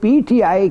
PTI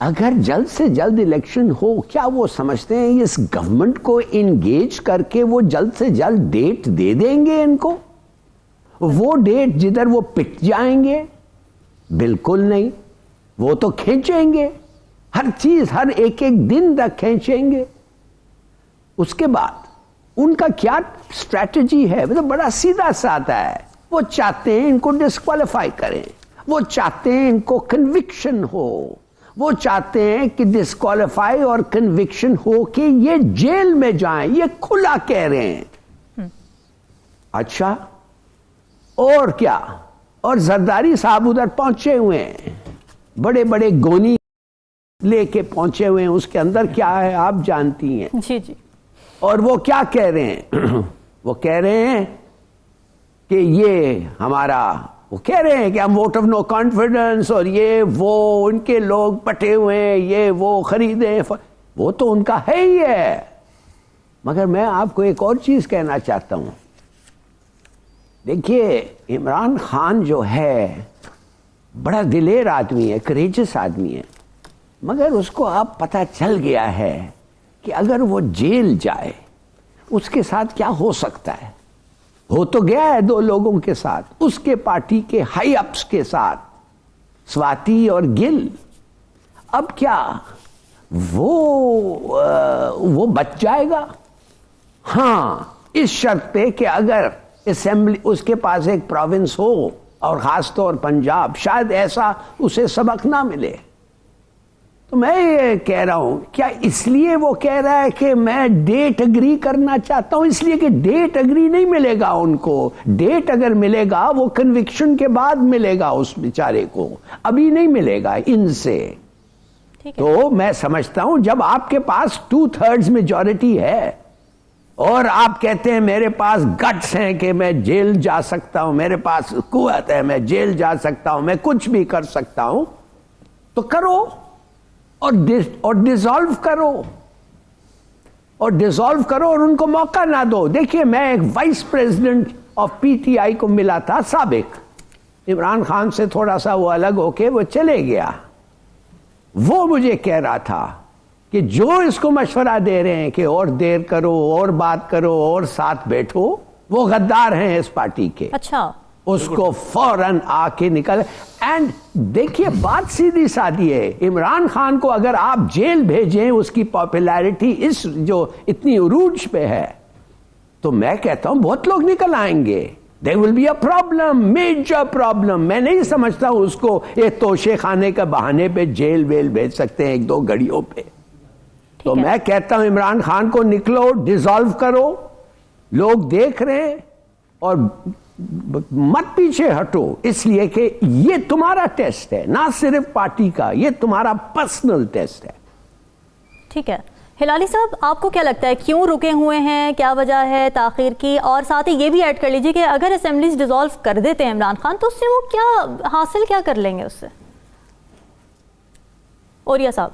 اگر جلد سے جلد الیکشن ہو، کیا وہ سمجھتے ہیں اس گورنمنٹ کو انگیج کر کے وہ جلد سے جلد ڈیٹ دے دیں گے ان کو؟ وہ ڈیٹ جدھر وہ پٹ جائیں گے؟ بالکل نہیں، وہ تو کھینچیں گے، ہر چیز ہر ایک دن تک کھینچیں گے۔ اس کے بعد ان کا کیا اسٹریٹجی ہے؟ مطلب بڑا سیدھا سادہ ہے، وہ چاہتے ہیں ان کو ڈسکوالیفائی کریں، وہ چاہتے ہیں ان کو کنوکشن ہو، وہ چاہتے ہیں کہ ڈسکوالیفائی اور کنوکشن ہو کہ یہ جیل میں جائیں، یہ کھلا کہہ رہے ہیں۔ اچھا، اور کیا؟ اور زرداری صاحب ادھر پہنچے ہوئے ہیں، بڑے بڑے گونی لے کے پہنچے ہوئے ہیں، اس کے اندر کیا ہے آپ جانتی ہیں۔ جی جی۔ اور وہ کیا کہہ رہے ہیں؟ وہ کہہ رہے ہیں کہ یہ ہمارا، وہ کہہ رہے ہیں کہ ہم ووٹ آف نو کانفیڈنس، اور یہ وہ ان کے لوگ پٹے ہوئے ہیں، یہ وہ خریدیں، وہ تو ان کا ہے ہی ہے۔ مگر میں آپ کو ایک اور چیز کہنا چاہتا ہوں، دیکھیے عمران خان جو ہے بڑا دلیر آدمی ہے، کریجس آدمی ہے، مگر اس کو اب پتہ چل گیا ہے کہ اگر وہ جیل جائے اس کے ساتھ کیا ہو سکتا ہے۔ ہو تو گیا ہے 2 لوگوں کے ساتھ، اس کے پارٹی کے ہائی اپس کے ساتھ، سواتی اور گل۔ اب کیا وہ بچ جائے گا؟ ہاں، اس شرط پہ کہ اگر اسمبلی اس کے پاس ایک پروونس ہو، اور خاص طور پنجاب، شاید ایسا اسے سبق نہ ملے۔ تو میں یہ کہہ رہا ہوں، کیا اس لیے وہ کہہ رہا ہے کہ میں ڈیٹ اگری کرنا چاہتا ہوں؟ اس لیے کہ ڈیٹ اگری نہیں ملے گا ان کو۔ ڈیٹ اگر ملے گا وہ کنوکشن کے بعد ملے گا اس بیچارے کو، ابھی نہیں ملے گا ان سے۔ تو میں سمجھتا ہوں جب آپ کے پاس 2/3 میجورٹی ہے اور آپ کہتے ہیں میرے پاس گٹس ہیں کہ میں جیل جا سکتا ہوں، میرے پاس قوت ہے، میں جیل جا سکتا ہوں، میں کچھ بھی کر سکتا ہوں، تو کرو اور ڈیزالو کرو، اور ڈیزالو کرو اور ان کو موقع نہ دو۔ دیکھیے میں ایک vice president of P T I کو ملا تھا سابق، عمران خان سے تھوڑا سا وہ الگ ہو کے وہ چلے گیا، وہ مجھے کہہ رہا تھا کہ جو اس کو مشورہ دے رہے ہیں کہ اور دیر کرو اور بات کرو اور ساتھ بیٹھو، وہ غدار ہیں اس پارٹی کے۔ اچھا، اس کو فوراً آ کے نکل۔ اینڈ دیکھیے بات سیدھی سادی ہے، عمران خان کو اگر آپ جیل بھیجیں، اس کی پاپولیرٹی اس جو اتنی عروج پہ ہے، تو میں کہتا ہوں بہت لوگ نکل آئیں گے۔ There will be a problem, major problem۔ میں نہیں سمجھتا ہوں اس کو ایک توشے خانے کا بہانے پہ جیل ویل بھیج سکتے ہیں 1-2 گھڑیوں پہ۔ تو میں کہتا ہوں عمران خان کو نکلو، ڈیزالو کرو، لوگ دیکھ رہے ہیں، اور مت پیچھے ہٹو، اس لیے کہ یہ تمہارا ٹیسٹ ہے، نہ صرف پارٹی کا، یہ تمہارا پرسنل ٹیسٹ ہے۔ ٹھیک ہے ہلالی صاحب، آپ کو کیا لگتا ہے کیوں رکے ہوئے ہیں، کیا وجہ ہے تاخیر کی؟ اور ساتھ ہی یہ بھی ایڈ کر لیجیے کہ اگر اسمبلیز ڈیزالو کر دیتے ہیں عمران خان، تو اس سے وہ کیا حاصل کیا کر لیں گے اس سے؟ اوریہ صاحب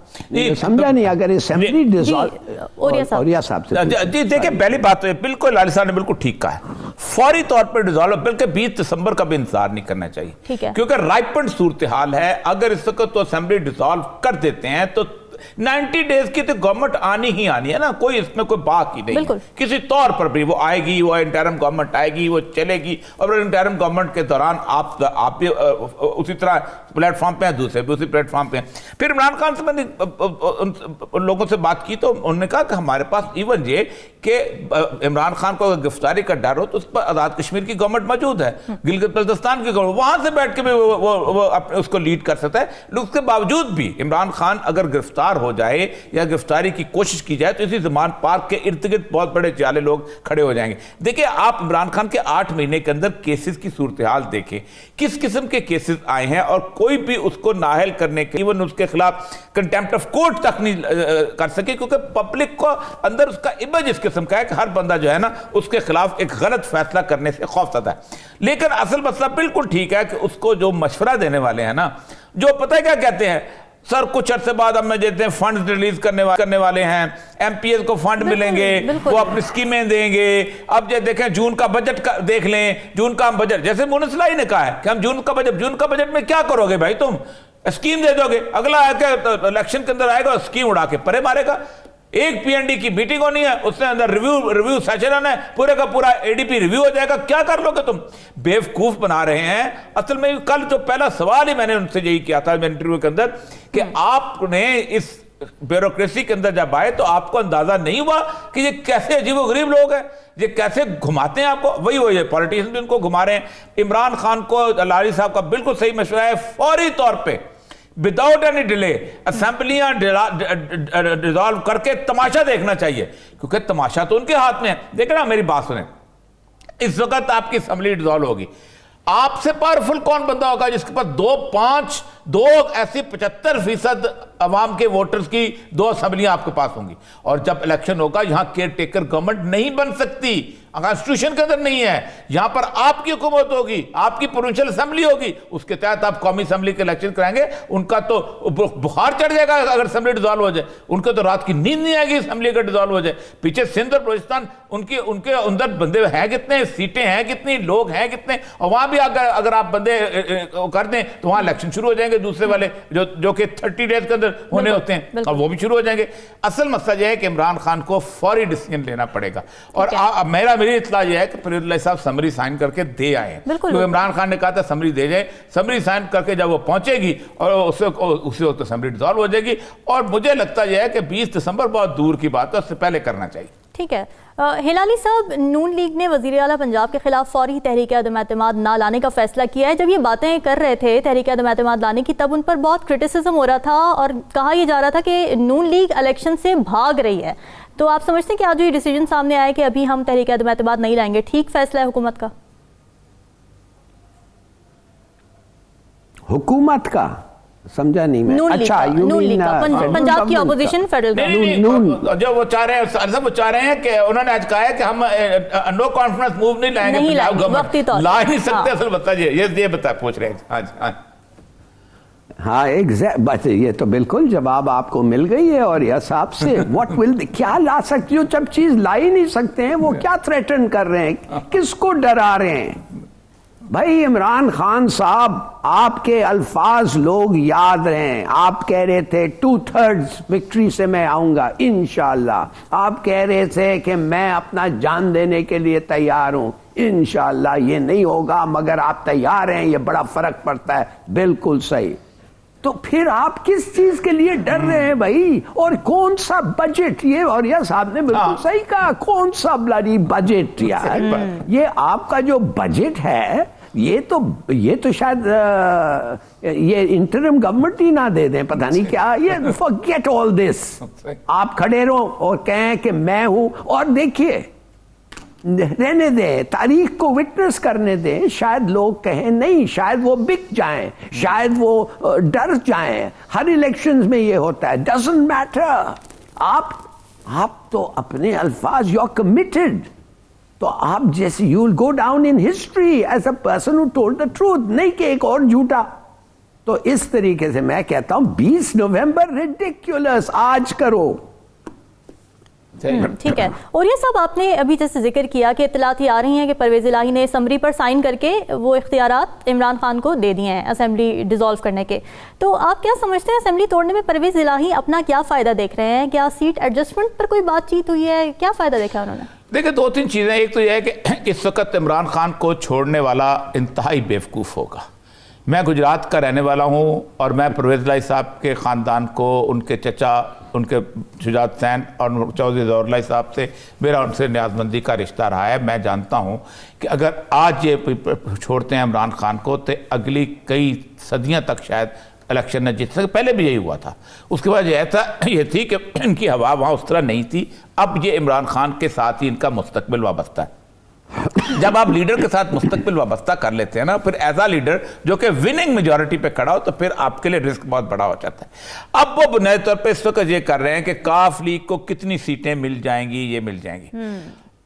سمجھا نہیں، اگر اسمبلی ڈیزالو، اوریہ صاحب سے جی دیکھیں، پہلی بات تو بالکل ہلالی صاحب نے بالکل ٹھیک کہا ہے، فوری طور پر ڈیزالو، بلکہ 20 دسمبر کا بھی انتظار نہیں کرنا چاہیے، کیونکہ رائپنڈ صورتحال ہے۔ اگر اس وقت تو اسمبلی ڈیزالو کر دیتے ہیں تو 90 ڈیز کی تو گورنمنٹ آنی ہی آنی ہے نا، کوئی اس میں کوئی باق ہی نہیں، کسی طور پر بھی وہ آئے گی، وہ انٹرم گورنمنٹ آئے گی، وہ چلے گی، اور انٹرم گورنمنٹ کے دوران آپ بھی اسی طرح پلیٹ فارم پہ ہیں، دوسرے بھی اسی پلیٹ فارم پہ ہیں۔ پھر عمران خان سے میں نے ان لوگوں سے بات کی تو انہوں نے کہا کہ ہمارے پاس ایون یہ کہ عمران خان کو اگر گرفتاری کا ڈر ہو تو اس پر آزاد کشمیر کی گورنمنٹ موجود ہے، گلگت بلتستان کی گورنمنٹ، وہاں سے بیٹھ کے بھی وہ اس کو لیڈ کر سکتا ہے۔ اس کے باوجود بھی عمران خان اگر گرفتار ہو جائے یا گرفتاری کی کوشش کی جائے تو اسی زمان پارک کے ارد گرد بہت بڑے جالے لوگ کھڑے ہو جائیں گے۔ دیکھیں آپ عمران خان کے 8 مہینے کے اندر کیسز کی صورتحال دیکھیں، کس قسم کے کیسز آئے ہیں، اور کوئی بھی اس کو نااہل کرنے کے، ایون اس کے خلاف کنٹیمپٹ آف کورٹ تک نہیں کر سکے، کیونکہ پبلک کو اندر اس کا امیج اس قسم کا ہے کہ ہر بندہ جو ہے نا اس کے خلاف ایک غلط فیصلہ کرنے سے خوفزدہ ہے۔ لیکن اصل مسئلہ بالکل ٹھیک ہے کہ اس کو جو مشورہ دینے والے ہیں نا، جو پتہ ہے کیا کہتے ہیں، سر کچھ عرصے بعد ہم میں دیتے ہیں فنڈ ریلیز کرنے والے ہیں، ایم پی ایز کو فنڈ ملیں گے، وہ اپنی سکیمیں دیں گے۔ اب یہ دیکھیں جون کا بجٹ دیکھ لیں، جون کا بجٹ، جیسے مونس لائی نے کہا ہے کہ ہم جون کا بجٹ میں کیا کرو گے بھائی تم؟ اسکیم دے دو گے, اگلا الیکشن کے اندر آئے گا اسکیم اڑا کے پرے مارے گا. ایک پی این ڈی کی میٹنگ ہونی ہے, اس کے اندر ریویو سیشن ہونا ہے, پورے کا پورا اے ڈی پی ریویو ہو جائے گا. کیا کر لو گے تم؟ بیوقوف بنا رہے ہیں. اصل میں کل جو پہلا سوال ہی میں نے ان سے یہی کیا تھا میرے انٹرویو کے اندر کہ آپ نے اس بیوروکریسی کے اندر جب آئے تو آپ کو اندازہ نہیں ہوا کہ یہ کیسے عجیب و غریب لوگ ہیں, یہ کیسے گھماتے ہیں آپ کو. وہی پولیٹیشن بھی ان کو گھما رہے ہیں. عمران خان کو لاری صاحب کا بالکل صحیح مشورہ ہے, فوری طور پہ وداؤٹ اینی ڈیلے اسمبلیاں ڈیزالو کر کے تماشا دیکھنا چاہیے, کیونکہ تماشا تو ان کے ہاتھ میں ہے. دیکھیں نا, میری بات سنیں, اس وقت آپ کی اسمبلی ڈیزالو ہوگی, آپ سے پاورفل کون بندہ ہوگا جس کے پاس دو ایسی 75% عوام کے ووٹرز کی 2 اسمبلیاں آپ کے پاس ہوں گی. اور جب الیکشن ہوگا, یہاں کیئر ٹیکر گورنمنٹ نہیں بن سکتی, کانسٹیٹیوشن کے اندر نہیں ہے. یہاں پر آپ کی حکومت ہوگی, آپ کی پروونشل اسمبلی ہوگی, اس کے تحت آپ قومی اسمبلی کے الیکشن کرائیں گے. ان کا تو بخار چڑھ جائے گا اگر اسمبلی ڈیزالو ہو جائے. ان کو تو رات کی نیند نہیں آئے گی اسمبلی اگر ڈیزالو ہو جائے. پیچھے سندھ اور بلوچستان ان کے اندر بندے ہیں کتنے, سیٹیں ہیں کتنی, لوگ ہیں کتنے, اور وہاں بھی اگر آپ بندے کر دیں تو وہاں الیکشن شروع ہو جائیں گے دوسرے والے جو کہ 30 ڈیز کے اندر ہونے ہوتے ہیں, اور وہ بھی شروع ہو جائیں گے. اصل مسئلہ یہ ہے کہ عمران خان کو فوری ڈیسیژن لینا پڑے گا. اور میری اطلاع یہ ہے کہ فرید اللہ صاحب سمری سائن کر کے دے آئے ہیں, کیونکہ عمران خان نے کہا تھا سمری دے جائے. سمری سائن کر کے جب وہ پہنچے گی اور اسی وقت سمری ڈیزالو ہو جائے گی. اور مجھے لگتا یہ ہے کہ 20 دسمبر بہت دور کی بات ہے, اس سے پہلے کرنا چاہیے. ٹھیک ہے. ہلالی صاحب, نون لیگ نے وزیر اعلیٰ پنجاب کے خلاف فوری تحریک عدم اعتماد نہ لانے کا فیصلہ کیا ہے. جب یہ باتیں کر رہے تھے تحریک عدم اعتماد لانے کی, تب ان پر بہت کرٹیسزم ہو رہا تھا اور کہا یہ جا رہا تھا کہ نون لیگ الیکشن سے بھاگ رہی ہے. تو آپ سمجھتے ہیں کہ آج یہ ڈیسیجن سامنے آیا کہ ابھی ہم تحریک عدم اعتماد نہیں لائیں گے, ٹھیک فیصلہ ہے حکومت کا؟ حکومت کا سمجھا نہیں میں. اچھا, پنجاب کی اپوزیشن فیڈرل جو وہ چاہ رہے ہیں کہ انہوں نے آج کہا ہے کہ ہم نو کانفرنس موو نہیں لائیں گے, لا ہی نہیں سکتے. اصل بتائیے, یہ پوچھ رہے ہیں. ہاں ایگزیکٹ, یہ تو بالکل جواب آپ کو مل گئی ہے. اور یہ صاحب سے کیا لا سکتی ہو جب چیز لا ہی نہیں سکتے ہیں؟ وہ کیا تھریٹن کر رہے ہیں, کس کو ڈرا رہے ہیں؟ بھائی عمران خان صاحب, آپ کے الفاظ لوگ یاد رہیں. آپ کہہ رہے تھے 2/3 وکٹری سے میں آؤں گا انشاءاللہ. آپ کہہ رہے تھے کہ میں اپنا جان دینے کے لیے تیار ہوں انشاءاللہ. یہ نہیں ہوگا مگر آپ تیار ہیں, یہ بڑا فرق پڑتا ہے. بالکل صحیح. تو پھر آپ کس چیز کے لیے ڈر رہے ہیں بھائی؟ اور کون سا بجٹ یہ, اور یہ صاحب نے بالکل صحیح کہا, کون سا بلڈی بجٹ یار. یہ آپ کا جو بجٹ ہے یہ تو شاید یہ انٹرم گورنمنٹ ہی نہ دے دیں, پتہ نہیں کیا. یہ forget all this. آپ کھڑے رہو اور کہیں کہ میں ہوں, اور دیکھیے رہنے دیں, تاریخ کو وٹنس کرنے دیں. شاید لوگ کہیں نہیں, شاید وہ بک جائیں, شاید وہ ڈر جائیں. ہر الیکشنز میں یہ ہوتا ہے, ڈزنٹ میٹر. آپ تو اپنے الفاظ, یو آر کمیٹڈ, تو آپ جیسے you will go down in history as a person who told the truth, نہیں کہ ایک اور جھوٹا. تو اس طریقے سے میں کہتا ہوں 20 نومبر ریڈیکیولس, آج کرو. ٹھیک ہے. اور یہ سب آپ نے ابھی جیسے ذکر کیا کہ اطلاعات آ رہی ہیں کہ پرویز الہی نے سمری پر سائن کر کے وہ اختیارات عمران خان کو دے دیے ہیں اسمبلی ڈیزالو کرنے کے. تو آپ کیا سمجھتے ہیں اسمبلی توڑنے میں پرویز الہی اپنا کیا فائدہ دیکھ رہے ہیں؟ کیا سیٹ ایڈجسٹمنٹ پر کوئی بات چیت ہوئی ہے؟ کیا فائدہ دیکھا انہوں نے؟ دیکھیں 2-3 چیزیں. ایک تو یہ ہے کہ اس وقت عمران خان کو چھوڑنے والا انتہائی بیوقوف ہوگا. میں گجرات کا رہنے والا ہوں اور میں پرویز الہی صاحب کے خاندان کو, ان کے چچا, ان کے شجاعت حسین اور چودھری ظہور الہی صاحب سے میرا ان سے نیاز مندی کا رشتہ رہا ہے. میں جانتا ہوں کہ اگر آج یہ چھوڑتے ہیں عمران خان کو تو اگلی کئی صدیاں تک شاید الیکشن نہ جیت سکے. پہلے بھی یہی ہوا تھا. اس کے بعد یہ تھی کہ ان کی ہوا وہاں اس طرح نہیں تھی. اب یہ عمران خان کے ساتھ ہی ان کا مستقبل وابستہ ہے. جب آپ لیڈر کے ساتھ مستقبل وابستہ کر لیتے ہیں نا, پھر ایز اے لیڈر جو کہ وننگ میجورٹی پہ کھڑا ہو, تو پھر آپ کے لیے رسک بہت بڑا ہو جاتا ہے. اب وہ بنیادی طور پہ اس وقت یہ کر رہے ہیں کہ کاف لیگ کو کتنی سیٹیں مل جائیں گی, یہ مل جائیں گی.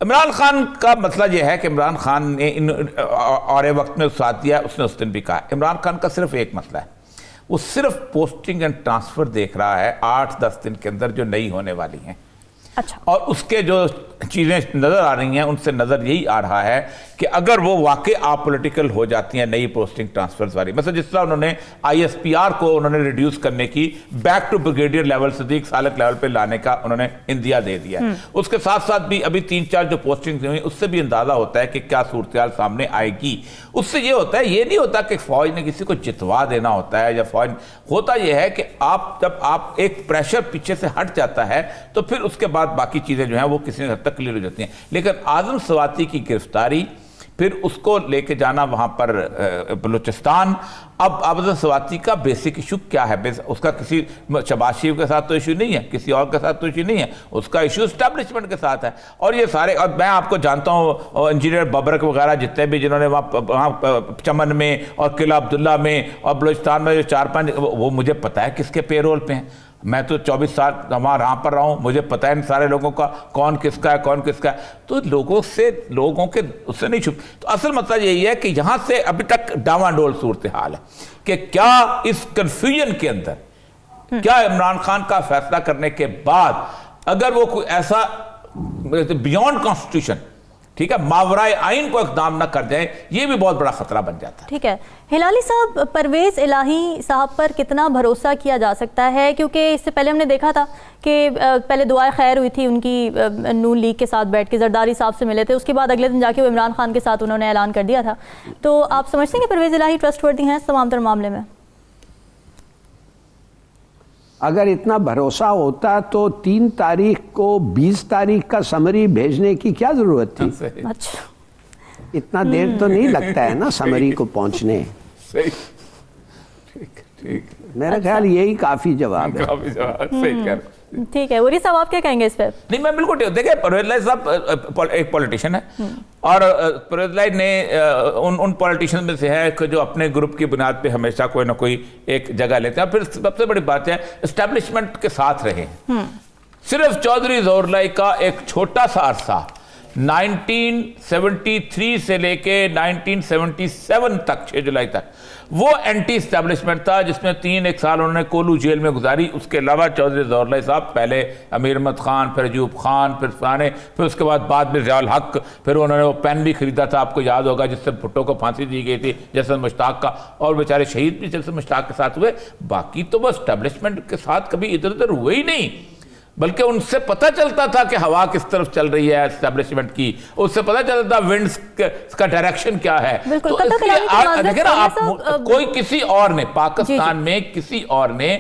عمران خان کا مسئلہ یہ ہے کہ عمران خان نے اور وقت میں ساتھ دیا. اس نے اس دن بھی کہا عمران خان کا صرف ایک مسئلہ ہے, وہ صرف پوسٹنگ اینڈ ٹرانسفر دیکھ رہا ہے 8-10 دن کے اندر جو نئی ہونے والی ہیں. اچھا. اور اس کے جو چیزیں نظر آ رہی ہیں ان سے نظر یہی آ رہا ہے کہ اگر وہ واقع آپ پولیٹیکل ہو جاتی ہیں نئی پوسٹنگ ٹرانسفرز والی، مثلا جس طرح انہوں نے ISPR کو انہوں نے ریڈیوس کرنے کی back to brigadier level Siddique Salik level پہ لانے کا انہوں نے اندیا دے دیا ہے. اس کے ساتھ ساتھ بھی ابھی 3-4 جو پوسٹنگ ہوئی اس سے بھی اندازہ ہوتا ہے کہ کیا صورتحال سامنے آئے گی. اس سے یہ ہوتا ہے، یہ نہیں ہوتا کہ فوج نے کسی کو جتوا دینا ہوتا ہے، یا فوج ہوتا یہ ہے کہ جب آپ ایک پریشر پیچھے سے ہٹ جاتا ہے تو پھر اس کے بعد باقی چیزیں جو ہیں وہ کسی حد تک کلیئر ہو جاتی ہیں. لیکن اعظم سواتی کی گرفتاری، پھر اس کو لے کے جانا وہاں پر بلوچستان، اب اعظم سواتی کا بیسک ایشو کیا ہے؟ اس کا کسی شہباز شریف کے ساتھ تو ایشو نہیں ہے، کسی اور کے ساتھ تو ایشو نہیں ہے، اس کا ایشو اسٹیبلشمنٹ کے ساتھ ہے. اور یہ سارے، اور میں آپ کو جانتا ہوں انجینئر ببرک وغیرہ جتنے بھی جنہوں نے وہاں چمن میں اور قلعہ عبداللہ میں اور بلوچستان میں جو 4-5، وہ مجھے پتا ہے کس کے پے رول پہ ہیں. میں تو 24 سال وہاں پر رہا ہوں، مجھے پتہ ہے ان سارے لوگوں کا کون کس کا ہے کون کس کا ہے. تو لوگوں کے اس سے نہیں چھپ. تو اصل مسئلہ یہی ہے کہ یہاں سے ابھی تک ڈاواں ڈول صورتحال ہے کہ کیا اس کنفیوژن کے اندر کیا عمران خان کا فیصلہ کرنے کے بعد اگر وہ کوئی ایسا بیونڈ کانسٹیٹیوشن، ٹھیک ہے، ماورائے آئین کو اقدام نہ کر جائے، یہ بھی بہت بڑا خطرہ بن جاتا ہے. ٹھیک ہے. ہلالی صاحب، پرویز الہی صاحب پر کتنا بھروسہ کیا جا سکتا ہے؟ کیونکہ اس سے پہلے ہم نے دیکھا تھا کہ پہلے دعائے خیر ہوئی تھی ان کی نون لیگ کے ساتھ بیٹھ کے، زرداری صاحب سے ملے تھے، اس کے بعد اگلے دن جا کے وہ عمران خان کے ساتھ انہوں نے اعلان کر دیا تھا. تو آپ سمجھتے ہیں کہ پرویز الہی ٹرسٹ وردی ہیں اس تمام تر معاملے میں؟ اگر اتنا بھروسہ ہوتا تو 3 تاریخ کو 20 تاریخ کا سمری بھیجنے کی کیا ضرورت تھی؟ اچھا، اتنا دیر تو نہیں لگتا ہے نا سمری کو پہنچنے. میرا خیال یہی کافی جواب ہے. صحیح کہہ رہا ہوں. ٹھیک ہے. وری صاحب، آپ کیا کہیں گے اس پہ؟ نہیں، میں بالکل دیکھیں، پرویز الہی صاحب ایک پولیٹیشین ہے، اور پرویز الہی نے ان پولیٹیشین میں سے ہے کہ جو اپنے گروپ کی بنیاد پہ ہمیشہ کوئی نہ کوئی ایک جگہ لیتے ہیں. اور پھر سب سے بڑی بات ہے اسٹیبلشمنٹ کے ساتھ رہے. صرف چودھری ظہور الہی کا ایک چھوٹا سا عرصہ 1973 سے لے کے 1977 تک، 6 جولائی تک، وہ اینٹی اسٹیبلشمنٹ تھا، جس میں 3 سال انہوں نے کولو جیل میں گزاری. اس کے علاوہ چودھری ظہور الہی صاحب پہلے امیر احمد خان، پھر ایوب خان، پھر اس کے بعد میں ضیاء الحق، پھر انہوں نے وہ پین بھی خریدا تھا، آپ کو یاد ہوگا، جس سے بھٹو کو پھانسی دی گئی تھی، جیسے مشتاق کا، اور بیچارے شہید بھی جیسے مشتاق کے ساتھ ہوئے. باقی تو وہ اسٹیبلشمنٹ کے ساتھ کبھی ادھر ادھر ہوئے ہی نہیں، بلکہ ان سے پتہ چلتا تھا کہ ہوا کس طرف چل رہی ہے اسٹیبلشمنٹ کی، اس سے پتہ چلتا تھا ونڈز کا ڈائریکشن کیا ہے. تو دیکھیں نا آپ، کوئی کسی اور نے پاکستان میں کسی اور نے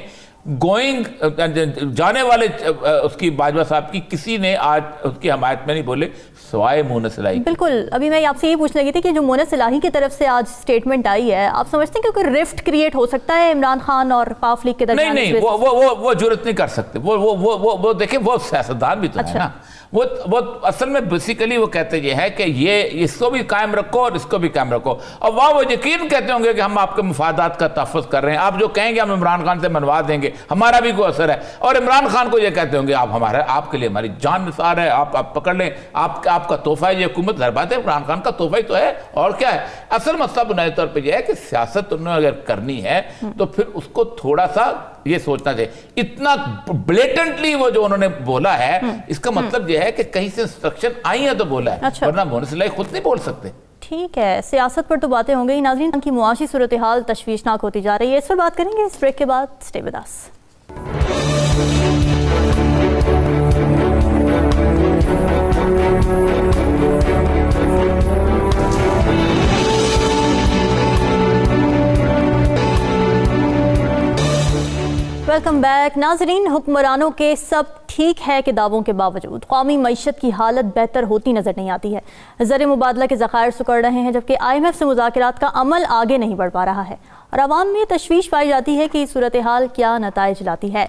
جانے والے اس کی باجوہ صاحب کی کسی نے آج اس کی حمایت میں نہیں بولے سوائے مونس الہی. بالکل. ابھی میں آپ سے یہ پوچھ لگی تھی کہ جو مونس الہی کی طرف سے آج سٹیٹمنٹ آئی ہے، آپ سمجھتے ہیں کہ کوئی رفٹ کریٹ ہو سکتا ہے عمران خان اور پاف لیگ کے درمیان؟ نہیں، وہ جرت نہیں کر سکتے. وہ دیکھیں، وہ سیاستدان بھی تو ہے نا. وہ اصل میں بیسیکلی وہ کہتے یہ ہے کہ یہ اس کو بھی قائم رکھو اور اس کو بھی قائم رکھو. اور وہ یقین کہتے ہوں گے کہ ہم آپ کے مفادات کا تحفظ کر رہے ہیں، آپ جو کہیں گے ہم عمران خان سے منوا دیں گے، ہمارا بھی کوئی اثر ہے. اور عمران خان کو یہ کہتے ہوں گے آپ کے لیے ہماری جان نثار ہے، آپ پکڑ لیں، آپ کا تحفہ ہے یہ حکومت. ہر بات ہے عمران خان کا تحفہ ہی تو ہے، اور کیا ہے. اصل مسئلہ بنیادی طور پہ یہ ہے کہ سیاست انہوں نے اگر کرنی ہے تو پھر اس کو تھوڑا سا یہ سوچنا چاہیے. اتنا بلیٹنٹلی وہ جو انہوں نے بولا ہے، اس کا مطلب یہ ہے کہ کہیں سے انسٹرکشن آئی ہے تو بولا ہے، ورنہ مونس الہی خود نہیں بول سکتے. ٹھیک ہے. سیاست پر تو باتیں ہوں گی. ناظرین، کی معاشی صورتحال تشویشناک ہوتی جا رہی ہے، اس پر بات کریں گے اس بریک کے بعد. Stay with us. Welcome back. ناظرین، حکمرانوں کے سب ٹھیک ہے کہ دعووں کے باوجود قومی معیشت کی حالت بہتر ہوتی نظر نہیں آتی ہے. زر مبادلہ کے ذخائر سکڑ رہے ہیں، جبکہ IMF سے مذاکرات کا عمل آگے نہیں بڑھ پا رہا ہے، اور عوام میں تشویش پائی جاتی ہے کہ صورتحال کیا نتائج لاتی ہے.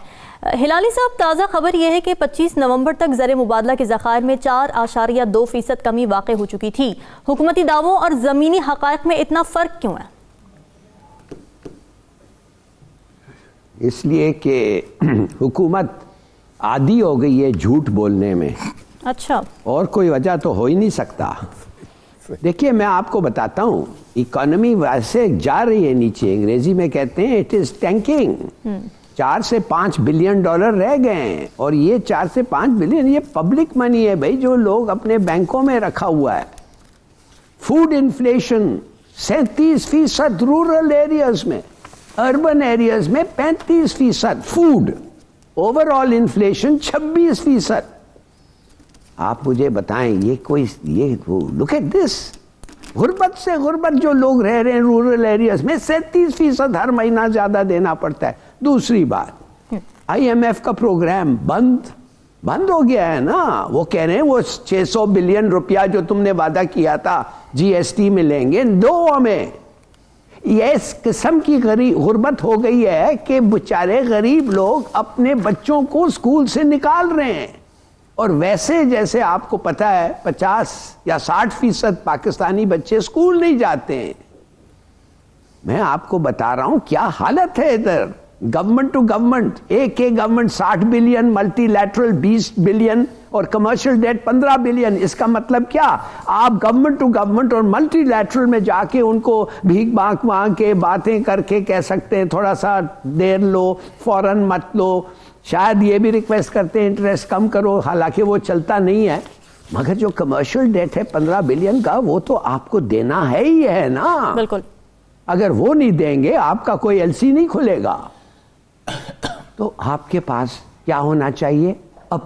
ہلالی صاحب، تازہ خبر یہ ہے کہ 25 نومبر تک زر مبادلہ کے ذخائر میں 4.2% کمی واقع ہو چکی تھی. حکومتی دعووں اور زمینی حقائق میں اتنا فرق کیوں ہے؟ اس لیے کہ حکومت عادی ہو گئی ہے جھوٹ بولنے میں. اچھا. اور کوئی وجہ تو ہو ہی نہیں سکتا. دیکھیے، میں آپ کو بتاتا ہوں، اکانومی ویسے جا رہی ہے نیچے، انگریزی میں کہتے ہیں اٹ از ٹینکنگ. 4 سے 5 بلین ڈالر رہ گئے ہیں, اور یہ 4 سے 5 بلین یہ پبلک منی ہے بھائی, جو لوگ اپنے بینکوں میں رکھا ہوا ہے. فوڈ انفلیشن 37% رورل ایریاز میں, اربن ایریاز میں 35%. Food over all inflation 26%. آپ مجھے بتائیں یہ کوئی لک ایٹ دس, غربت سے غربت جو لوگ رہ رہے ہیں رورل ایریاز میں 37% ہر مہینہ زیادہ دینا پڑتا ہے. دوسری بات, IMF کا پروگرام بند ہو گیا ہے نا. وہ کہہ رہے ہیں وہ 600 بلین روپیہ جو تم نے وعدہ کیا تھا GST میں لیں گے, دو ہمیں. یہ اس قسم کی غربت ہو گئی ہے کہ بیچارے غریب لوگ اپنے بچوں کو اسکول سے نکال رہے ہیں, اور ویسے جیسے آپ کو پتا ہے 50 یا 60% پاکستانی بچے اسکول نہیں جاتے ہیں. میں آپ کو بتا رہا ہوں کیا حالت ہے ادھر. گورنمنٹ ٹو گورنمنٹ, ایک government 60 billion, multi lateral 20 billion, اور کمرشل ڈیٹ 15 بلین. اس کا مطلب کیا, آپ گورنمنٹ ٹو گورنمنٹ اور ملٹی لیٹرل میں جا کے ان کو بھیک مانگ کے باتیں کر کے کہہ سکتے ہیں تھوڑا سا دیر لو, فوراً مت لو. شاید یہ بھی ریکویسٹ کرتے ہیں انٹرسٹ کم کرو, حالانکہ وہ چلتا نہیں ہے. مگر جو کمرشل ڈیٹ ہے 15 بلین کا, وہ تو آپ کو دینا ہے ہی ہے نا. بالکل. اگر وہ نہیں دیں گے آپ کا کوئی LC نہیں کھلے گا. تو آپ کے پاس کیا ہونا چاہیے,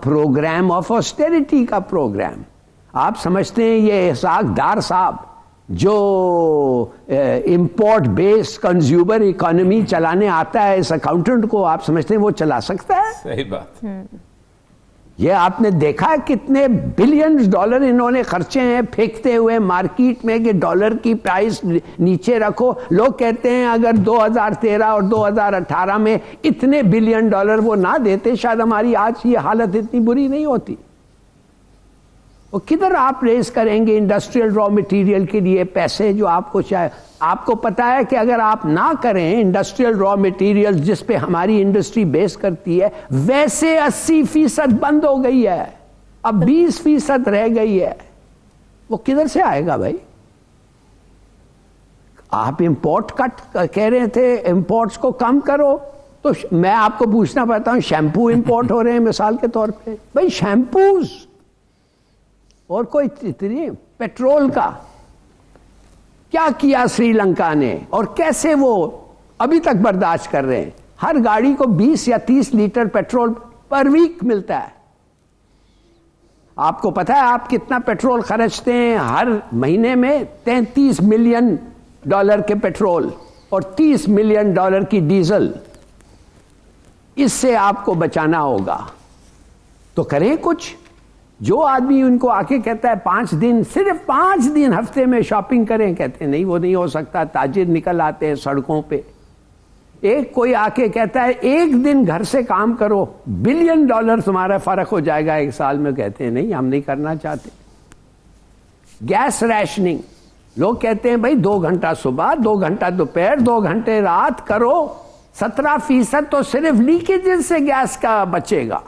پروگرام آف آسٹیریٹی کا پروگرام. آپ سمجھتے ہیں یہ اسحاق ڈار صاحب جو امپورٹ بیس کنزیومر اکانومی چلانے آتا ہے اس اکاؤنٹنٹ کو, آپ سمجھتے ہیں وہ چلا سکتا ہے؟ صحیح بات. یہ آپ نے دیکھا ہے کتنے بلینز ڈالر انہوں نے خرچے ہیں پھینکتے ہوئے مارکیٹ میں کہ ڈالر کی پرائس نیچے رکھو. لوگ کہتے ہیں اگر 2013 اور 2018 میں اتنے بلین ڈالر وہ نہ دیتے شاید ہماری آج یہ حالت اتنی بری نہیں ہوتی. وہ کدھر آپ ریز کریں گے انڈسٹریل را مٹیریل کے لیے پیسے جو آپ کو چاہے. آپ کو پتا ہے کہ اگر آپ نہ کریں انڈسٹریل را مٹیریل جس پہ ہماری انڈسٹری بیس کرتی ہے, ویسے 80% بند ہو گئی ہے, اب 20% رہ گئی ہے, وہ کدھر سے آئے گا بھائی؟ آپ امپورٹ کٹ کہہ رہے تھے, امپورٹس کو کم کرو, تو میں آپ کو پوچھنا پڑتا ہوں شیمپو امپورٹ ہو رہے ہیں مثال کے طور پہ, بھائی شیمپوز اور کوئی پیٹرول کا کیا کیا سری لنکا نے, اور کیسے وہ ابھی تک برداشت کر رہے ہیں. ہر گاڑی کو 20 یا 30 لیٹر پیٹرول پر ویک ملتا ہے. آپ کو پتا ہے آپ کتنا پیٹرول خرچتے ہیں ہر مہینے میں؟ 33 ملین ڈالر کے پیٹرول اور 30 ملین ڈالر کی ڈیزل. اس سے آپ کو بچانا ہوگا تو کریں کچھ. جو آدمی ان کو آ کے کہتا ہے 5 دن, صرف 5 دن ہفتے میں شاپنگ کریں, کہتے ہیں نہیں وہ نہیں ہو سکتا. تاجر نکل آتے ہیں سڑکوں پہ. ایک کوئی آ کے کہتا ہے 1 دن گھر سے کام کرو, بلین ڈالر تمہارا فرق ہو جائے گا 1 سال میں, کہتے ہیں نہیں ہم نہیں کرنا چاہتے. گیس ریشننگ, لوگ کہتے ہیں بھائی 2 گھنٹہ صبح 2 گھنٹہ دوپہر 2 گھنٹے رات کرو. 17% تو صرف لیکیجز سے گیس کا بچے گا,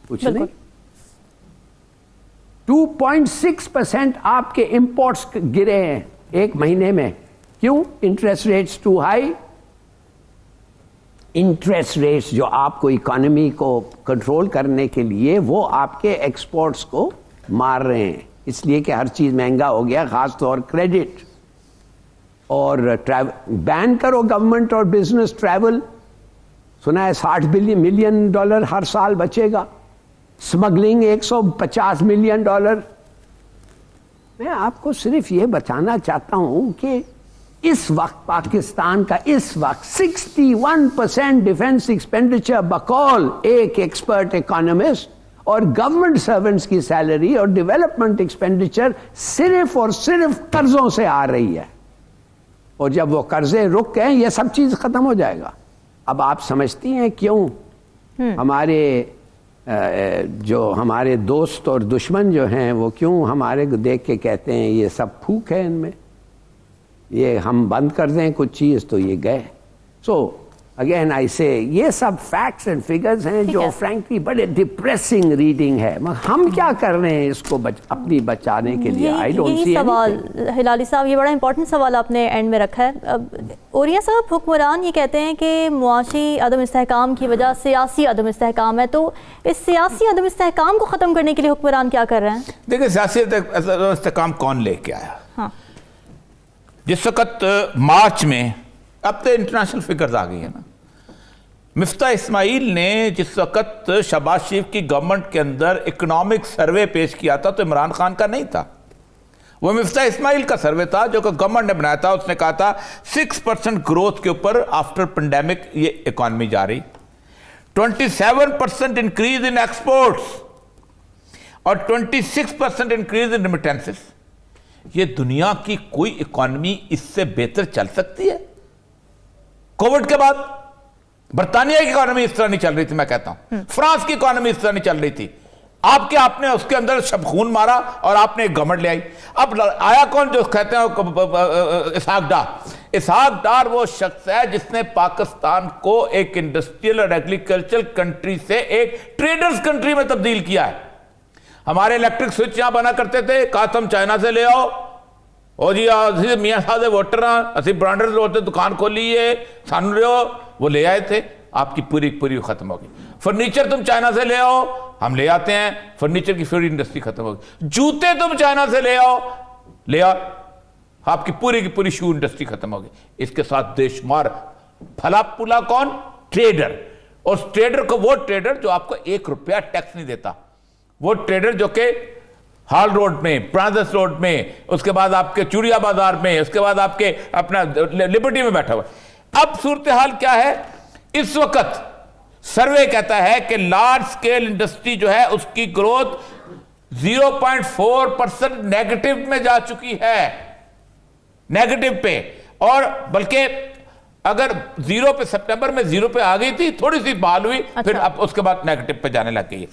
کچھ نہیں. 2.6% آپ کے امپورٹس گرے ہیں 1 مہینے میں. کیوں؟ Interest rates too high. Interest rates جو آپ کو اکانومی کو کنٹرول کرنے کے لیے وہ آپ کے ایکسپورٹس کو مار رہے ہیں, اس لیے کہ ہر چیز مہنگا ہو گیا, خاص طور کریڈٹ. اور بین کرو گورنمنٹ اور بزنس ٹریول, سنا ہے 60 ملین ڈالر ہر سال بچے گا. Smuggling 150 million dollar. میں آپ کو صرف یہ بتانا چاہتا ہوں کہ اس وقت پاکستان کا اس وقت 61% ڈیفنس ایکسپینڈیچر بقول ایک ایکسپرٹ اکانومسٹ, اور گورنمنٹ سرونٹس کی سیلری اور ڈیولپمنٹ ایکسپینڈیچر صرف اور صرف قرضوں سے آ رہی ہے. اور جب وہ قرضے رک گئے یہ سب چیز ختم ہو جائے گا. اب آپ سمجھتی ہیں کیوں ہمارے جو ہمارے دوست اور دشمن جو ہیں وہ کیوں ہمارے کو دیکھ کے کہتے ہیں یہ سب پھوک ہے ان میں, یہ ہم بند کر دیں کچھ چیز تو یہ گئے. سو اگین آئی سے یہ سب فیکٹس اینڈ فگرز ہیں جو فرینکلی بڑے ڈپریسنگ ریڈنگ ہے. ہم کیا کر رہے ہیں اس کو اپنی بچانے کے لیے؟ آئی ڈونٹ سی سوال ہلالی صاحب، یہ بڑا امپورٹنٹ سوال آپ نے اینڈ میں رکھا ہے. اوریا صاحب، حکمران یہ کہتے ہیں کہ معاشی عدم استحکام کی وجہ سیاسی عدم استحکام ہے، تو اس سیاسی عدم استحکام کو ختم کرنے کے لیے حکمران کیا کر رہے ہیں؟ دیکھیں، سیاسی عدم استحکام کون لے کے آیا؟ ہاں، جس وقت مارچ میں، اب تو انٹرنیشنل فگرز آ گئی ہیں نا، مفتاح اسماعیل نے جس وقت شہباز شریف کی گورنمنٹ کے اندر اکنامک سروے پیش کیا تھا تو عمران خان کا نہیں تھا، وہ مفتاح اسماعیل کا سروے تھا جو کہ گورنمنٹ نے بنایا تھا. اس نے کہا تھا 6% گروتھ کے اوپر آفٹر پینڈیمک یہ اکانومی جا رہی، 27% انکریز ان ایکسپورٹس اور 26% انکریز ان ریمیٹنسز. یہ دنیا کی کوئی اکانومی اس سے بہتر چل سکتی ہے؟ کووڈ کے بعد برطانیہ کی اکانومی اس طرح نہیں چل رہی تھی، میں کہتا ہوں فرانس کی اکانومی اس طرح نہیں چل رہی تھی. آپ نے اس کے اندر شب خون مارا اور آپ نے ایک گورنمنٹ لے آئی. اب آیا کون جو کہتے ہیں اسحاق ڈار وہ شخص ہے جس نے پاکستان کو ایک انڈسٹریل اور ایگریکلچرل کنٹری سے ایک ٹریڈرز کنٹری میں تبدیل کیا ہے. ہمارے الیکٹرک سوئچ یہاں بنا کرتے تھے، کہا تم چائنا سے لے آؤ، او جی میاں صاحب ووٹر ہیں، اسی برانڈرز ہوتے دکان کھولی ہے سان رہے ہو، وہ لے آئے تھے، آپ کی پوری ختم ہو گئی. فرنیچر تم چائنا سے لے آؤ، ہم لے آتے ہیں، فرنیچر کی پوری انڈسٹری ختم ہو گئی. جوتے تم چائنا سے لے آؤ، آپ کی پوری شو انڈسٹری ختم ہو گئی. اس کے ساتھ بے شمار پھلا پولا کون؟ ٹریڈر. اور اس ٹریڈر کو، وہ ٹریڈر جو آپ کو 1 روپیہ ٹیکس نہیں دیتا، وہ ٹریڈر جو کہ ہال روڈ میں، پرانسس روڈ میں، اس کے بعد آپ کے چوریا بازار میں، اس کے بعد آپ کے اپنا لبرٹی میں بیٹھا ہوا. اب صورتحال کیا ہے؟ اس وقت سروے کہتا ہے کہ لارج سکیل انڈسٹری جو ہے اس کی گروتھ 0.4% نیگیٹو میں جا چکی ہے، نیگیٹو پہ. اور بلکہ اگر 0 پہ سپٹمبر میں 0 پہ آ گئی تھی، تھوڑی سی بحال ہوئی، پھر اب اس کے بعد نیگیٹو پہ جانے لگ گئی.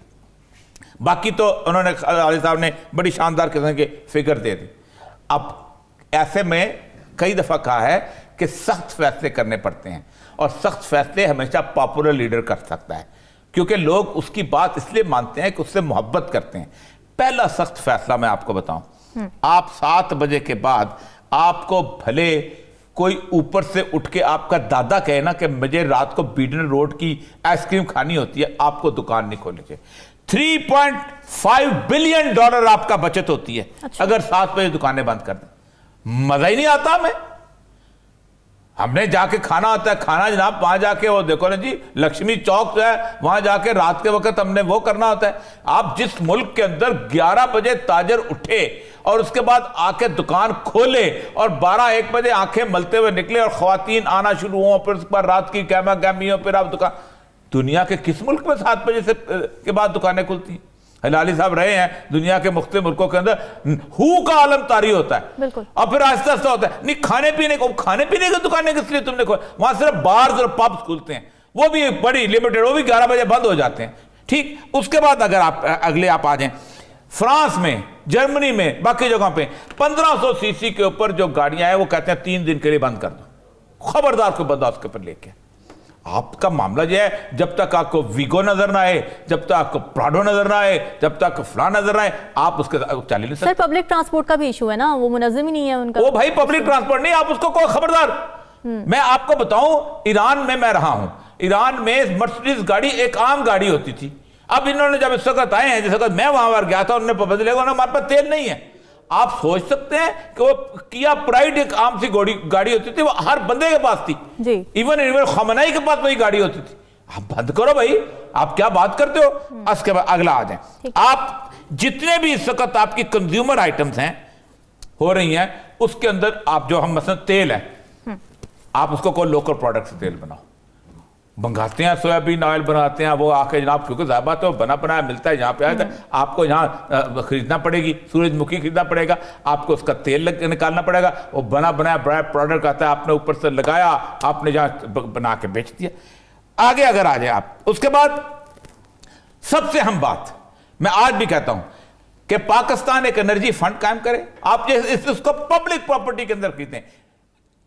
باقی تو انہوں نے علی صاحب نے بڑی شاندار قسم کے فگر دے دی. اب ایسے میں کئی دفعہ کہا ہے کہ سخت فیصلے کرنے پڑتے ہیں، اور سخت فیصلے ہمیشہ پاپولر لیڈر کر سکتا ہے، کیونکہ لوگ اس کی بات اس لیے مانتے ہیں کہ اس سے محبت کرتے ہیں. پہلا سخت فیصلہ میں آپ کو بتاؤں، آپ 7 بجے کے بعد آپ کو بھلے کوئی اوپر سے اٹھ کے آپ کا دادا کہے نا کہ مجھے رات کو بیڈن روڈ کی آئس کریم کھانی ہوتی ہے، آپ کو دکان نہیں کھولنی چاہیے. $3.5 بلین آپ کا بچت ہوتی ہے اگر 7 بجے دکانیں بند کر دیں. مزہ ہی نہیں آتا ہم نے جا کے کھانا ہوتا ہے، کھانا جناب وہاں جا کے وہ دیکھو نا جی لکشمی چوک جو ہے وہاں جا کے رات کے وقت ہم نے وہ کرنا ہوتا ہے. آپ جس ملک کے اندر 11 بجے تاجر اٹھے اور اس کے بعد آ کے دکان کھولے اور 12-1 بجے آنکھیں ملتے ہوئے نکلے اور خواتین آنا شروع ہوں، پھر اس کے بعد رات کی گہما گہمی ہو، پھر آپ دکان، دنیا کے کس ملک میں 7 بجے سے کے بعد دکانیں کھلتی ہیں؟ ہلالی صاحب رہے ہیں دنیا کے مختلف ملکوں کے اندر، ہو کا عالم طاری ہوتا ہے اور پھر آہستہ آہستہ ہوتا ہے. نہیں کھانے پینے کی دکانیں کس لیے تم نے کھولی؟ وہاں صرف بارز اور پبز کھلتے ہیں، وہ بھی بڑی لمیٹڈ، وہ بھی 11 بجے بند ہو جاتے ہیں. ٹھیک. اس کے بعد اگر آپ اگلے آپ آ جائیں، فرانس میں، جرمنی میں، باقی جگہوں پہ 1500 سی سی کے اوپر جو گاڑیاں ہیں وہ کہتے ہیں 3 دن کے لیے بند کر دو. خبردار کو بندہ اس کے اوپر لے کے. آپ کا معاملہ یہ ہے جب تک آپ کو ویگو نظر نہ آئے، جب تک آپ کو پراڈو نظر نہ آئے، جب تک فلان نظر نہ آئے، آپ اس کے چل نہیں سکتے. سر پبلک ٹرانسپورٹ کا بھی ایشو ہے نا، وہ منظم ہی نہیں ہے ان کا. وہ بھائی پبلک ٹرانسپورٹ نہیں، آپ اس کو خبردار. میں آپ کو بتاؤں، ایران میں میں رہا ہوں، ایران میں مرسیڈیز گاڑی ایک عام گاڑی ہوتی تھی. اب انہوں نے جب اس وقت آئے ہیں، جس وقت میں وہاں پر گیا تھا، انہوں نے پابندی لگا، ہمارے پاس تیل نہیں ہے. آپ سوچ سکتے ہیں کہ وہ کیا پرائیڈ ایک عام سی گاڑی ہوتی تھی، وہ ہر بندے کے پاس تھی. ایون خامنائی کے پاس وہی گاڑی ہوتی تھی. آپ بند کرو بھائی، آپ کیا بات کرتے ہو. اس کے بعد اگلا آ جائیں. آپ جتنے بھی اس وقت آپ کی کنزیومر آئٹمز ہیں ہو رہی ہیں، اس کے اندر آپ جو ہم مثلا تیل ہے، آپ اس کو کوئی لوکل پروڈکٹ سے تیل بناؤ. منگاتے ہیں سویابین آئل بناتے ہیں، وہ آ کے جناب کیونکہ ظاہر بات ہے وہ بنا بنایا ملتا ہے یہاں پہ آتا ہے، آپ کو یہاں خریدنا پڑے گی، سورج مکھی خریدنا پڑے گا، آپ کو اس کا تیل نکالنا پڑے گا، وہ بنا بنایا بڑا پروڈکٹ آتا ہے، آپ نے اوپر سے لگایا، آپ نے جہاں بنا کے بیچ دیا. آگے اگر آ جائیں آپ، اس کے بعد سب سے اہم بات میں آج بھی کہتا ہوں کہ پاکستان ایک انرجی فنڈ قائم کرے. آپ اس کو پبلک پراپرٹی کے اندر خریدیں.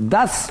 10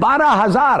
12,000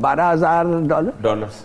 $12,000।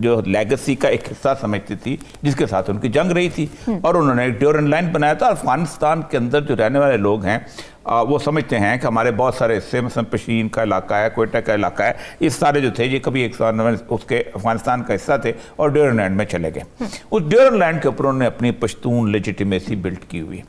جو لیگسی کا ایک حصہ سمجھتی تھی جس کے ساتھ ان کی جنگ رہی تھی، اور انہوں نے ایک ڈیورن لائن بنایا تھا۔ افغانستان کے اندر جو رہنے والے لوگ ہیں وہ سمجھتے ہیں کہ ہمارے بہت سارے حصے، مثلا پشین کا علاقہ ہے، کوئٹہ کا علاقہ ہے، یہ سارے جو تھے یہ کبھی اس کے افغانستان کا حصہ تھے اور ڈیورن لینڈ میں چلے گئے۔ اس ڈیورن لینڈ کے اوپر انہوں نے اپنی پشتون لیجیٹیمیسی بلڈ کی ہوئی،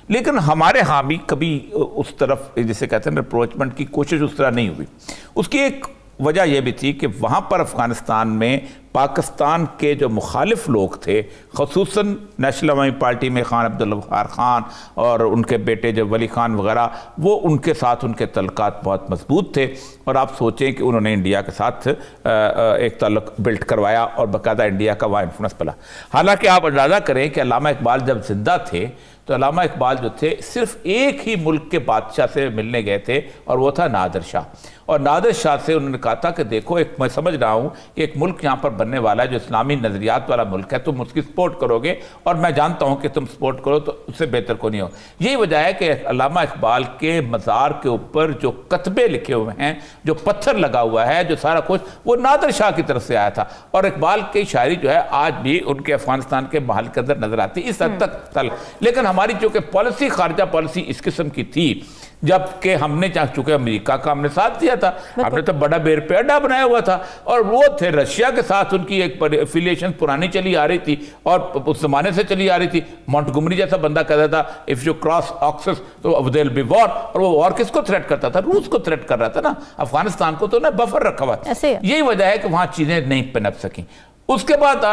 لیکن ہمارے ہاں بھی کبھی اس طرف جسے کہتے ہیں اپروچمنٹ کی کوشش اس طرح نہیں ہوئی۔ اس کی ایک وجہ یہ بھی تھی کہ وہاں پر افغانستان میں پاکستان کے جو مخالف لوگ تھے، خصوصاً نیشنل عوامی پارٹی میں خان عبدالغفار خان اور ان کے بیٹے جو ولی خان وغیرہ، وہ ان کے ساتھ ان کے تعلقات بہت مضبوط تھے، اور آپ سوچیں کہ انہوں نے انڈیا کے ساتھ ایک تعلق بلڈ کروایا اور باقاعدہ انڈیا کا وہاں انفلوئنس پلا۔ حالانکہ آپ اندازہ کریں کہ علامہ اقبال جب زندہ تھے تو علامہ اقبال جو تھے صرف ایک ہی ملک کے بادشاہ سے ملنے گئے تھے، اور وہ تھا نادر شاہ، اور نادر شاہ سے انہوں نے کہا تھا کہ دیکھو میں سمجھ رہا ہوں کہ ایک ملک یہاں پر بننے والا ہے جو اسلامی نظریات والا ملک ہے، تم اس کی سپورٹ کرو گے، اور میں جانتا ہوں کہ تم سپورٹ کرو تو اس سے بہتر کو نہیں ہو۔ یہی وجہ ہے کہ علامہ اقبال کے مزار کے اوپر جو کتبے لکھے ہوئے ہیں، جو پتھر لگا ہوا ہے، جو سارا کچھ، وہ نادر شاہ کی طرف سے آیا تھا، اور اقبال کی شاعری جو ہے آج بھی ان کے افغانستان کے محل کے اندر نظر آتی اس حد تک تل۔ لیکن ہماری چونکہ پالیسی، خارجہ پالیسی اس قسم کی تھی، جبکہ ہم نے چونکہ امریکہ کا ہم نے ساتھ دیا تھا، ہم نے تو بڑا بیر پہ اڈا بنایا ہوا تھا، اور وہ تھے رشیا کے ساتھ ان کی ایک افیلیشن پرانی چلی آ رہی تھی، اور اس زمانے سے چلی آ رہی تھی۔ مونٹگومری جیسا بندہ کہتا تھا اف یو کراس آکسس تو دیر ول بی وار، اور وہ وار کس کو تھریٹ کرتا تھا؟ روس کو تھریٹ کر رہا تھا نا، افغانستان کو تو انہیں بفر رکھا ہوا تھا۔ یہی وجہ ہے کہ وہاں چیزیں نہیں پنپ سکیں۔ اس کے بعد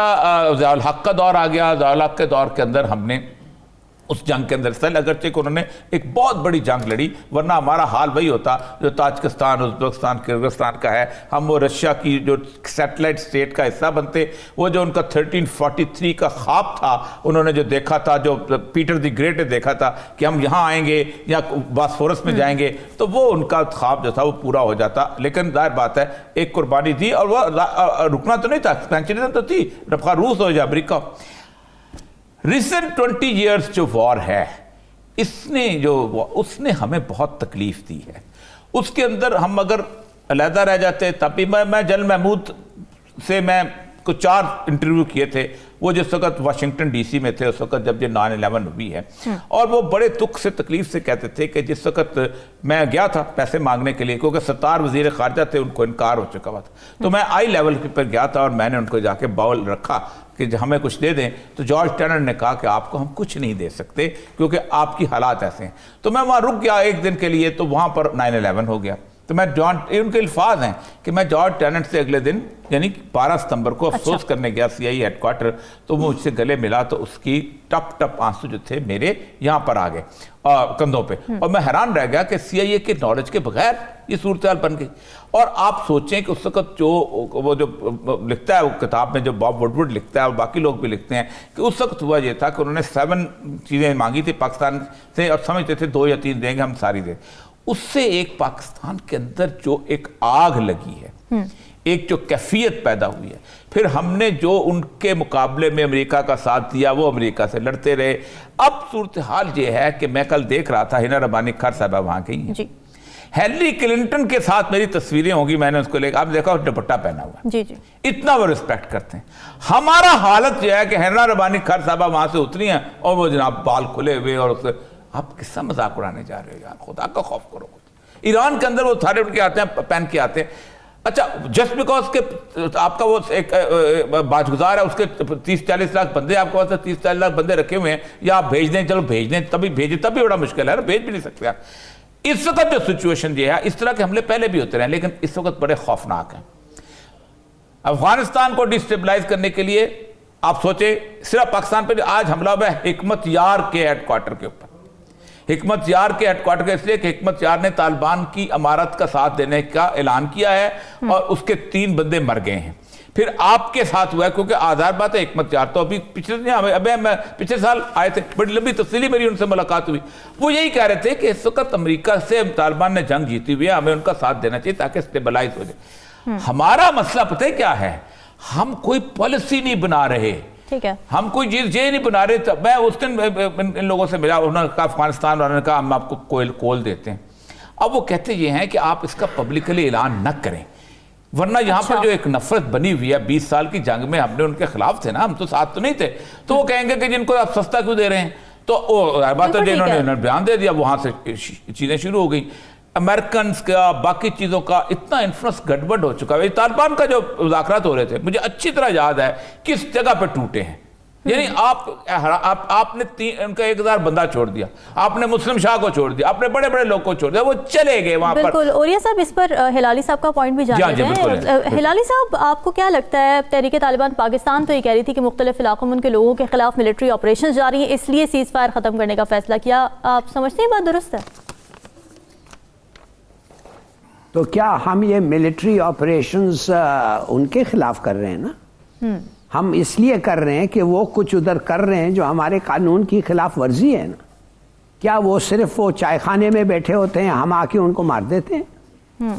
ضیاء الحق کا دور آ گیا۔ ضیاء الحق کے دور کے اندر ہم نے اس جنگ کے اندر اگرچہ کہ انہوں نے ایک بہت بڑی جنگ لڑی، ورنہ ہمارا حال وہی ہوتا جو تاجکستان، ازبکستان، کرغزستان کا ہے، ہم وہ رشیا کی جو سیٹلائٹ سٹیٹ کا حصہ بنتے۔ وہ جو ان کا 1343 کا خواب تھا، انہوں نے جو دیکھا تھا، جو پیٹر دی گریٹ نے دیکھا تھا کہ ہم یہاں آئیں گے یا باسفورس میں جائیں گے، تو وہ ان کا خواب جو تھا وہ پورا ہو جاتا۔ لیکن ظاہر بات ہے ایک قربانی دی، اور وہ رکنا تو نہیں تھا، ایکسپینشنزم تو تھی، رفقا روس ہو یا امریکہ۔ ریسنٹ 20 ایئرز جو وار ہے، اس نے ہمیں بہت تکلیف دی ہے۔ اس کے اندر ہم اگر علیحدہ رہ جاتے، تب بھی میں جنرل محمود سے میں کو 4 انٹرویو کیے تھے، وہ جس وقت واشنگٹن ڈی سی میں تھے، اس وقت جب 9/11 ہوئی ہے، اور وہ بڑے دکھ سے تکلیف سے کہتے تھے کہ جس وقت میں گیا تھا پیسے مانگنے کے لیے، کیونکہ 17 وزیر خارجہ تھے، ان کو انکار ہو چکا ہوا تھا، تو میں آئی لیول پر گیا تھا اور میں نے ان کو جا کے باول رکھا کہ ہمیں کچھ دے دیں، تو جارج ٹینر نے کہا کہ آپ کو ہم کچھ نہیں دے سکتے کیونکہ آپ کی حالات ایسے ہیں۔ تو میں وہاں رک گیا ایک دن کے لیے، تو وہاں پر 9/11 ہو گیا۔ تو میں ان کے الفاظ ہیں کہ میں جارج ٹیننٹ سے اگلے دن یعنی 12 ستمبر کو افسوس کرنے گیا CIA ہیڈ کوارٹر، تو وہ مجھ سے گلے ملا تو اس کی ٹپ ٹپ آنسو جو تھے میرے یہاں پر آ گئے کندھوں پہ، اور میں حیران رہ گیا کہ CIA کے نالج کے بغیر یہ صورتحال بن گئی۔ اور آپ سوچیں کہ اس وقت وہ جو لکھتا ہے وہ کتاب میں جو باب وڈورڈ لکھتا ہے اور باقی لوگ بھی لکھتے ہیں کہ اس وقت ہوا یہ تھا کہ انہوں نے 7 چیزیں مانگی تھی پاکستان سے، اور سمجھتے تھے 2 یا 3 دیں گے، ہم ساری دیں۔ اس سے ایک پاکستان کے اندر جو ایک آگ لگی ہے، ایک جو کیفیت پیدا ہوئی ہے، پھر ہم نے جو ان کے مقابلے میں امریکہ کا ساتھ دیا، وہ امریکہ سے لڑتے رہے۔ اب صورتحال یہ ہے کہ میں کل دیکھ رہا تھا ہنا ربانی کھر صاحبہ وہاں گئی ہیں، ہیلری کلنٹن کے ساتھ میری تصویریں ہوں گی، میں نے اس کو لے کے آپ دیکھا دوپٹہ پہنا ہوا، اتنا وہ رسپیکٹ کرتے ہیں۔ ہمارا حالت یہ ہے کہ ہنا ربانی کھر صاحبہ وہاں سے اتری ہیں اور وہ جناب بال کھلے ہوئے، اور اس آپ کس کا مذاق اڑانے جا رہے ہو یار، خدا کا خوف کرو۔ ایران کے اندر وہ سارے ان کے آتے ہیں، پہن کے آتے ہیں۔ اچھا جسٹ بیکاز کہ آپ کا وہ ایک باج گزار ہے، اس کے 30-40 لاکھ بندے آپ کو 30-40 لاکھ بندے رکھے ہوئے ہیں، یا آپ بھیج دیں، چلو بھیج دیں، تبھی بھیجیں، تبھی بڑا مشکل ہے نا، بھیج بھی نہیں سکتے آپ۔ اس وقت جو سچویشن یہ ہے، اس طرح کے حملے پہلے بھی ہوتے رہے، لیکن اس وقت بڑے خوفناک ہیں۔ افغانستان کو ڈسٹیبلائز کرنے کے لیے آپ سوچیں صرف پاکستان پہ آج حملہ ہوا ہے حکمت یار کے ہیڈ کوارٹر کے اوپر۔ حکمت یار کے ہیڈ کوارٹر کے اس لیے کہ حکمت یار نے طالبان کی امارت کا ساتھ دینے کا اعلان کیا ہے، اور اس کے 3 بندے مر گئے ہیں۔ پھر آپ کے ساتھ ہوا ہے، کیونکہ آزار بات ہے حکمت یار تو ابھی پچھلے سال آئے تھے، بڑی لمبی تفصیلی میری ان سے ملاقات ہوئی، وہ یہی کہہ رہے تھے کہ اس وقت امریکہ سے طالبان نے جنگ جیتی ہوئی ہے، ہمیں ان کا ساتھ دینا چاہیے تاکہ اسٹیبلائز ہو جائے۔ ہمارا مسئلہ پتہ ہے کیا ہے؟ ہم کوئی پالیسی نہیں بنا رہے، ہم کوئی چیز یہ نہیں بنا رہے۔ میں اس دن ان لوگوں سے ملا، انہوں نے کہا افغانستان والوں نے کہا ہم آپ کو کول دیتے ہیں۔ اب وہ کہتے یہ ہیں کہ آپ اس کا پبلکلی اعلان نہ کریں، ورنہ یہاں پر جو ایک نفرت بنی ہوئی ہے 20 سال کی جنگ میں ہم نے ان کے خلاف تھے نا, ہم تو ساتھ تو نہیں تھے, تو وہ کہیں گے کہ جن کو آپ سستا کیوں دے رہے ہیں, تو بات ہے انہوں نے بیان دے دیا, وہاں سے چیزیں شروع ہو گئی. امریکنز کا باقی چیزوں کا اتنا انفلوئنس گڑبڑ ہو چکا ہے. طالبان کا جو مذاکرات ہو رہے تھے مجھے اچھی طرح یاد ہے کس جگہ پہ ٹوٹے ہیں. یعنی آپ نے ان کا 1000 بندہ چھوڑ دیا, آپ نے مسلم شاہ کو چھوڑ دیا, آپ نے بڑے بڑے لوگ کو چھوڑ دیا, وہ چلے گئے وہاں پر. بالکل. اوریا صاحب اس پر ہلالی صاحب کا پوائنٹ بھی جان لیتے ہیں. ہلالی صاحب آپ کو کیا لگتا ہے, تحریک طالبان پاکستان تو یہ کہہ رہی تھی کہ مختلف علاقوں میں ان کے لوگوں کے خلاف ملٹری آپریشن جاری ہیں, اس لیے سیز فائر ختم کرنے کا فیصلہ کیا, آپ سمجھتے ہیں بات درست ہے؟ تو کیا ہم یہ ملٹری آپریشنز ان کے خلاف کر رہے ہیں نا؟ ہم اس لیے کر رہے ہیں کہ وہ کچھ ادھر کر رہے ہیں جو ہمارے قانون کی خلاف ورزی ہے نا. کیا وہ صرف وہ چائے خانے میں بیٹھے ہوتے ہیں, ہم آ کے ان کو مار دیتے ہیں؟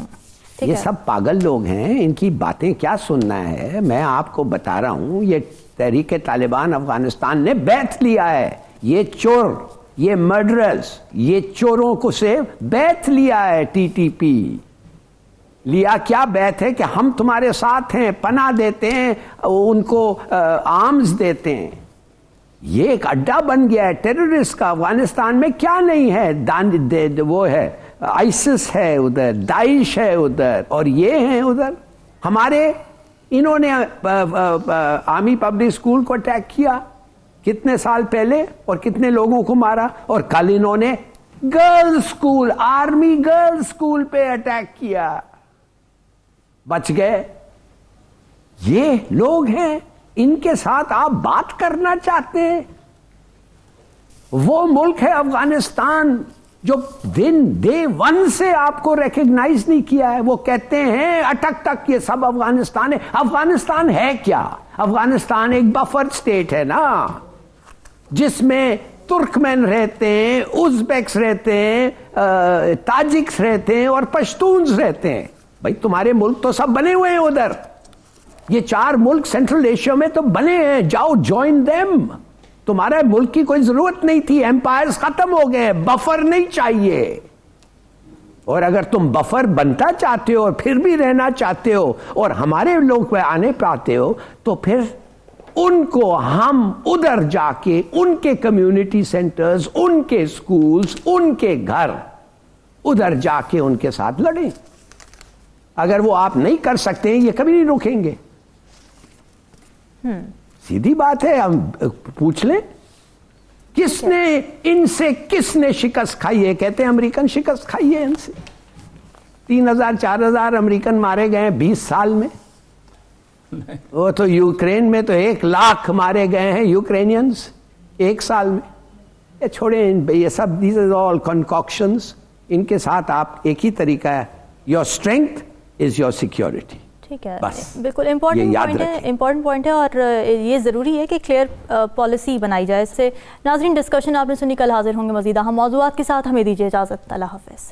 یہ سب پاگل لوگ ہیں, ان کی باتیں کیا سننا ہے. میں آپ کو بتا رہا ہوں, یہ تحریک طالبان افغانستان نے بیعت لیا ہے. یہ چور, یہ مرڈرز, یہ چوروں کو سے بیعت لیا ہے. TTP لیا کیا بیعت ہے کہ ہم تمہارے ساتھ ہیں, پناہ دیتے ہیں, ان کو آرمز دیتے ہیں. یہ ایک اڈا بن گیا ہے ٹیررسٹ کا. افغانستان میں کیا نہیں ہے, وہ ہے آئسس ہے ادھر, داعش ہے ادھر, اور یہ ہیں ادھر. ہمارے انہوں نے آرمی پبلک اسکول کو اٹیک کیا کتنے سال پہلے, اور کتنے لوگوں کو مارا, اور کل انہوں نے girl school, army girl school پہ اٹیک کیا, بچ گئے. یہ لوگ ہیں, ان کے ساتھ آپ بات کرنا چاہتے ہیں؟ وہ ملک ہے افغانستان جو ڈے 1 سے آپ کو ریکگنائز نہیں کیا ہے. وہ کہتے ہیں اٹک تک یہ سب افغانستان ہے. افغانستان ہے کیا؟ افغانستان ایک بفر سٹیٹ ہے نا, جس میں ترکمین رہتے ہیں, ازبیکس رہتے ہیں, تاجکس رہتے ہیں, اور پشتونز رہتے ہیں. بھائی تمہارے ملک تو سب بنے ہوئے ہیں ادھر. یہ 4 ملک سینٹرل ایشیا میں تو بنے ہیں, جاؤ جوائن دیم. تمہارے ملک کی کوئی ضرورت نہیں تھی, ایمپائرز ختم ہو گئے, بفر نہیں چاہیے. اور اگر تم بفر بنتا چاہتے ہو اور پھر بھی رہنا چاہتے ہو اور ہمارے لوگ پہ آنے پاتے ہو, تو پھر ان کو ہم ادھر جا کے ان کے کمیونٹی سینٹرز, ان کے سکولز, ان کے گھر, ادھر جا کے ان کے ساتھ لڑیں. اگر وہ آپ نہیں کر سکتے ہیں, یہ کبھی نہیں رکیں گے. سیدھی بات ہے. ہم پوچھ لیں کس نے ان سے, کس نے شکست کھائی ہے؟ کہتے ہیں امریکن شکست کھائی ہے ان سے. 3000-4000 امریکن مارے گئے ہیں 20 سال میں. وہ تو یوکرین میں تو 1 لاکھ مارے گئے ہیں یوکرینینز 1 سال میں. یہ چھوڑیں, یہ سب دیز آر آل کنکاکشنز. ان کے ساتھ آپ ایک ہی طریقہ ہے, your strength is your security. ٹھیک ہے, بالکل امپورٹنٹ پوائنٹ ہے, اور یہ ضروری ہے کہ کلیئر پالیسی بنائی جائے. اس سے ناظرین ڈسکشن آپ نے سنی, کل حاضر ہوں گے مزید اہم موضوعات کے ساتھ. ہمیں دیجیے اجازت, اللہ حافظ.